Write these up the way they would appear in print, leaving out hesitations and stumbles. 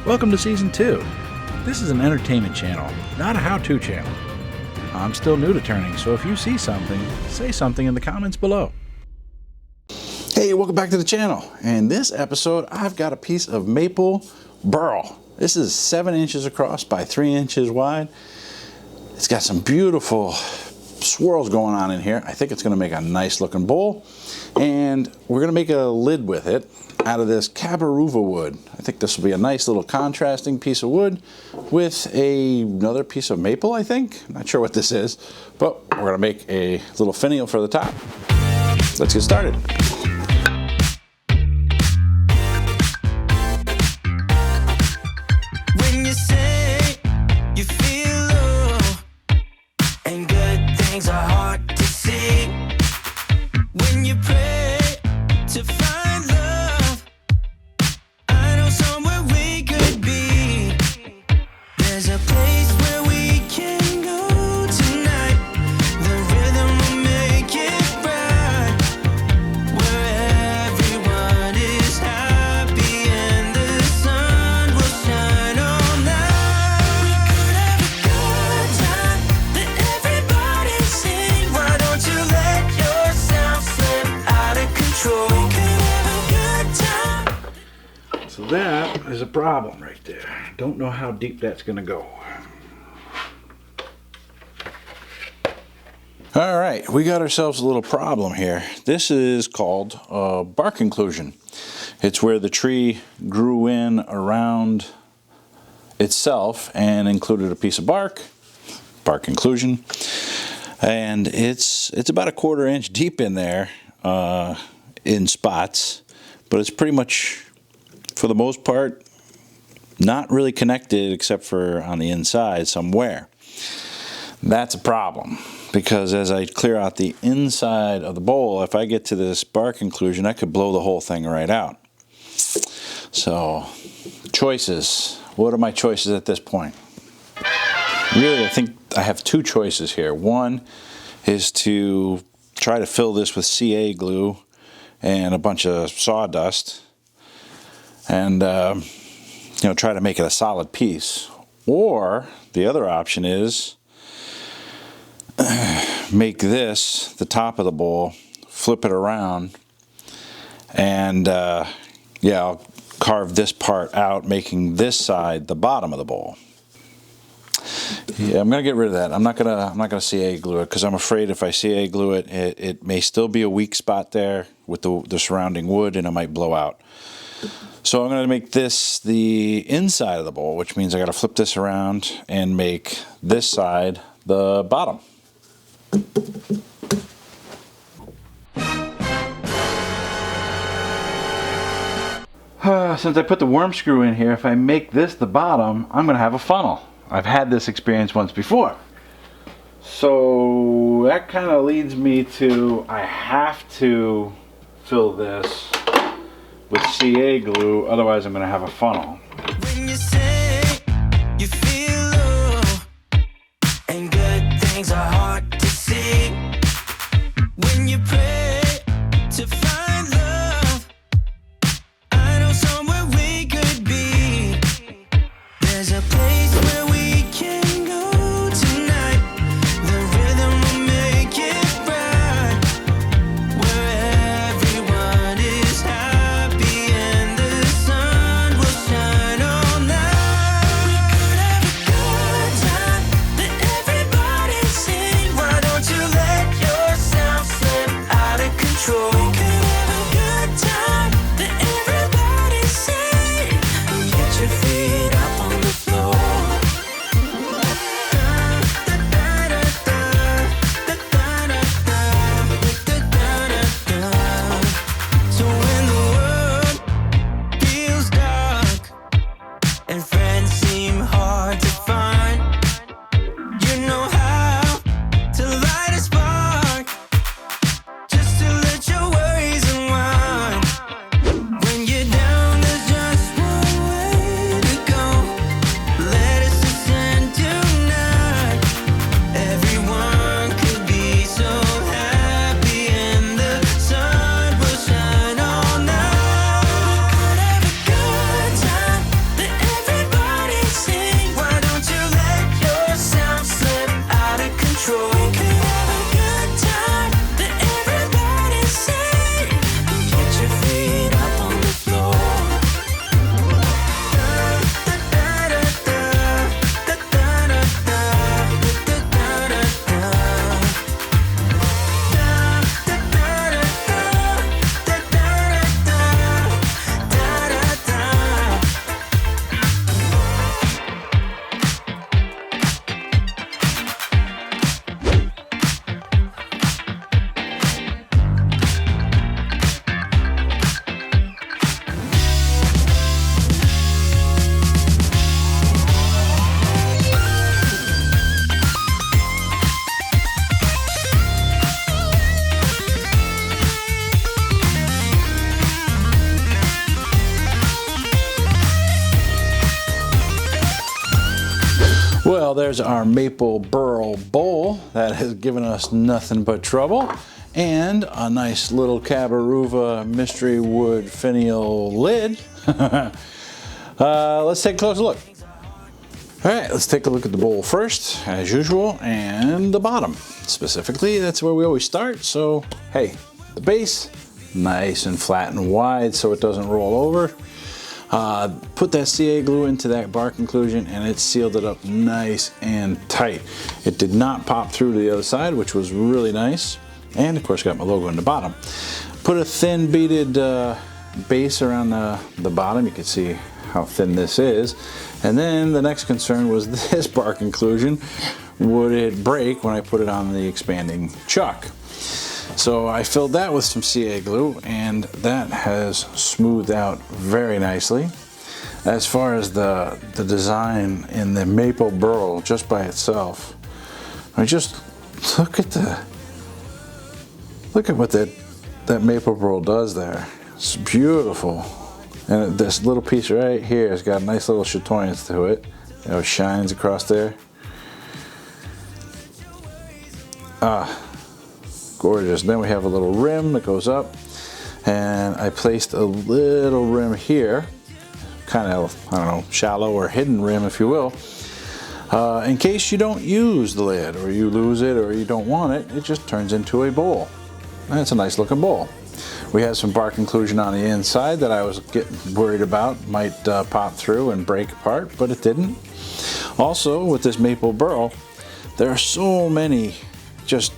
Welcome to Season 2. This is an entertainment channel, not a how-to channel. I'm still new to turning, so if you see something, say something in the comments below. Hey, welcome back to the channel. In this episode, I've got a piece of maple burl. This is 7 inches across by 3 inches wide. It's got some beautiful swirls going on in here. I think it's going to make a nice looking bowl. And we're going to make a lid with it out of this Cabreuva wood. I think this will be a nice little contrasting piece of wood with another piece of maple, I think. I'm not sure what this is, but we're going to make a little finial for the top. Let's get started. When you say you feel low and good things are hard to see, when you pray to find love, I know somewhere we could be. There's a place where we can go tonight. The rhythm will make it right, where everyone is happy and the sun will shine all night. We could have a good time, let everybody sing. Why don't you let yourself slip out of control? We could have a good time. So that is a problem right there. Don't know how deep that's going to go. All right, we got ourselves a little problem here. This is called bark inclusion. It's where the tree grew in around itself and included a piece of bark inclusion. And it's about a 1/4 inch deep in there in spots, but it's pretty much, for the most part, not really connected except for on the inside somewhere. That's a problem, because as I clear out the inside of the bowl, if I get to this bark inclusion, I could blow the whole thing right out. So, choices. What are my choices at this point? Really, I think I have 2 choices here. One is to try to fill this with CA glue and a bunch of sawdust and try to make it a solid piece. Or the other option is make this the top of the bowl, flip it around, and I'll carve this part out, making this side the bottom of the bowl. Yeah, I'm gonna get rid of that. I'm not gonna CA glue it, because I'm afraid if I CA glue it, it may still be a weak spot there with the surrounding wood, and it might blow out. So I'm going to make this the inside of the bowl, which means I got to flip this around and make this side the bottom. Since I put the worm screw in here, if I make this the bottom, I'm going to have a funnel. I've had this experience once before. So that kind of leads me to, I have to fill this with CA glue, otherwise I'm going to have a funnel. When you say you feel low and good things are hard to see, when you pray to find love, I know somewhere we could be. There's a place where we can go tonight. The rhythm will make it right, where everyone is happy and the sun will shine all night. Well, there's our maple burl bowl that has given us nothing but trouble, and a nice little Cabreuva mystery wood finial lid. Let's take a closer look. All right, let's take a look at the bowl first, as usual, and the bottom. Specifically, that's where we always start. So, hey, the base, nice and flat and wide so it doesn't roll over. Put that CA glue into that bark inclusion and it sealed it up nice and tight. It did not pop through to the other side, which was really nice. And of course got my logo in the bottom. Put a thin beaded base around the bottom. You can see how thin this is. And then the next concern was this bark inclusion. Would it break when I put it on the expanding chuck? So I filled that with some CA glue and that has smoothed out very nicely. As far as the design in the maple burl just by itself, I just look at what that maple burl does there. It's beautiful. And this little piece right here has got a nice little chatoyance to it. You know, it shines across there. Gorgeous. Then we have a little rim that goes up, and I placed a little rim here, kind of, I don't know, shallow or hidden rim if you will, in case you don't use the lid or you lose it or you don't want it. It just turns into a bowl. And it's a nice looking bowl. We had some bark inclusion on the inside that I was getting worried about might pop through and break apart, but it didn't. Also, with this maple burl, there are so many just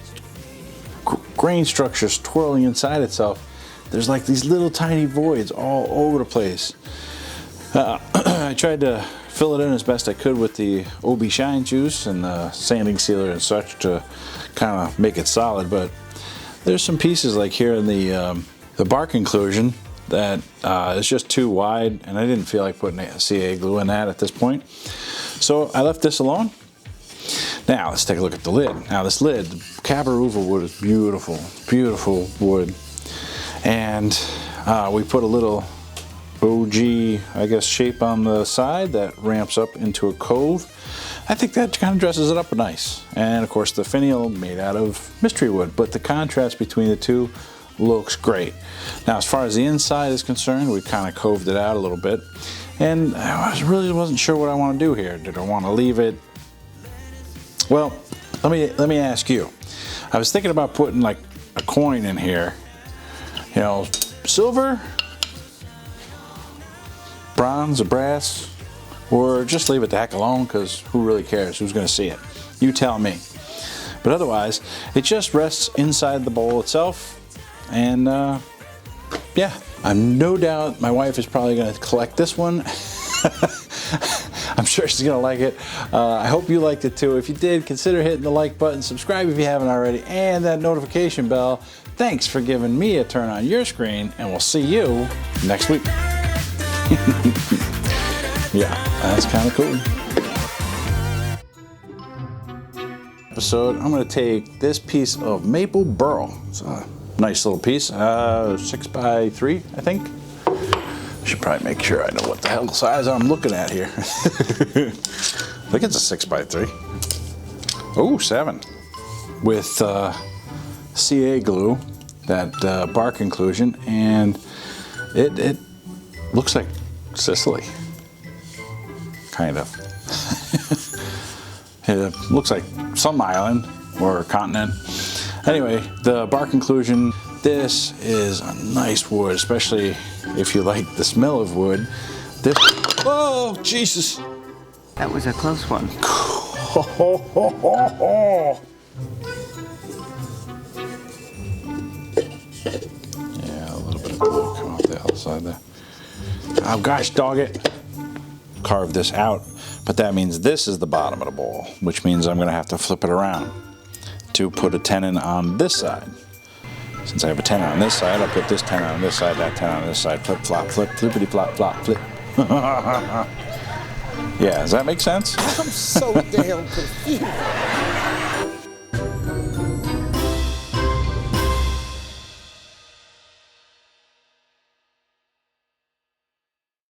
grain structures twirling inside itself. There's like these little tiny voids all over the place. I tried to fill it in as best I could with the OB shine juice and the sanding sealer and such to kind of make it solid, but there's some pieces like here in the bark inclusion that is just too wide, and I didn't feel like putting a CA glue in that at this point. So I left this alone. Now let's take a look at the lid. Now this lid, the Cabreuva wood is beautiful, beautiful wood. And we put a little OG, I guess, shape on the side that ramps up into a cove. I think that kind of dresses it up nice. And of course the finial made out of mystery wood, but the contrast between the two looks great. Now as far as the inside is concerned, we kind of coved it out a little bit. And I really wasn't sure what I want to do here. Did I want to leave it? Well, let me ask you. I was thinking about putting like a coin in here. You know, silver, bronze or brass, or just leave it the heck alone because who really cares? Who's going to see it? You tell me. But otherwise, it just rests inside the bowl itself. And yeah, I'm no doubt my wife is probably going to collect this one. I'm sure she's gonna like it. I hope you liked it too. If you did, consider hitting the like button, subscribe if you haven't already, and that notification bell. Thanks for giving me a turn on your screen, and we'll see you next week. Yeah, that's kind of cool. Episode, I'm gonna take this piece of maple burl. It's a nice little piece, 6x3, I think. Should probably make sure I know what the hell size I'm looking at here. I think it's a 6x3. Oh, 7. With CA glue, that bark inclusion, and it looks like Sicily. Kind of. It looks like some island or continent. Anyway, the bark inclusion, this is a nice wood, especially if you like the smell of wood. This, oh, Jesus. That was a close one. Yeah, a little bit of glue come off the outside there. Oh gosh, dog it. Carve this out, but that means this is the bottom of the bowl, which means I'm gonna have to flip it around to put a tenon on this side. Since I have a tenon on this side, I'll put this tenon on this side, that tenon on this side, flip, flop, flip, flippity, flop, flop, flip. Yeah, does that make sense? I'm so damn confused.